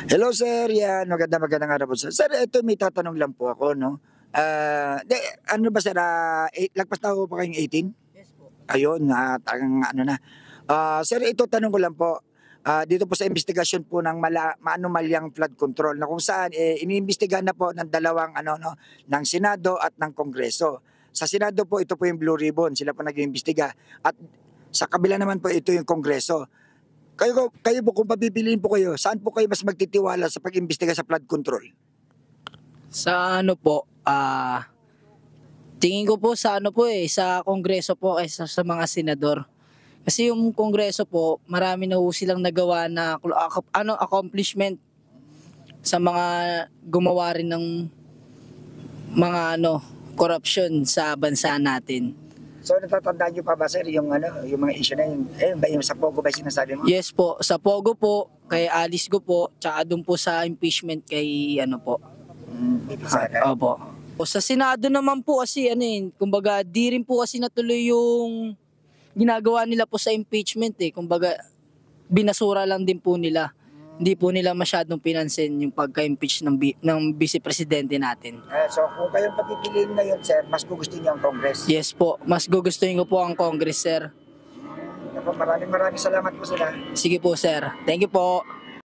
Hello sir, yan. Magandang araw po sir. Sir, ito may tatanong lang po ako, no? Di, ano ba sir, lagpas na po pa kayong 18? Yes po. Ayun, talagang ano na. Sir, ito tanong ko lang po. Dito po sa investigasyon po ng maanumalyang flood control na kung saan iniimbestigahan na po ng dalawang ng Senado at ng Kongreso. Sa Senado po ito po yung Blue Ribbon, sila po nag-iimbestiga at sa kabila naman po ito yung Kongreso. Kayo po kung papipiliin po kayo, saan po kayo mas magtitiwala sa pag-imbestiga sa flood control? Sa ano po, tingin ko po sa sa Kongreso po kaysa sa mga senador. Kasi yung Kongreso po, marami na po silang nagawa na accomplishment sa mga gumawa rin ng mga corruption sa bansa natin. So natatandaan niyo pa ba sir yung yung mga issue na yun, ba yung sa Pogo ba yung sinasabi mo? Yes po, sa Pogo po, kay Alice Go po, tsaka doon po sa impeachment kay Opo. O sa Senado naman po kasi kumbaga di rin po kasi natuloy yung ginagawa nila po sa impeachment kumbaga binasura lang din po nila. Hindi po nila masyadong pinansin yung pagka-impeach ng vice presidente natin. So kung kayong papipiliin ngayon sir, mas gugustuhin niyo ang Congress? Yes po, mas gugustuhin ko po ang Congress, sir. Maraming salamat po sir. Sige po, sir. Thank you po.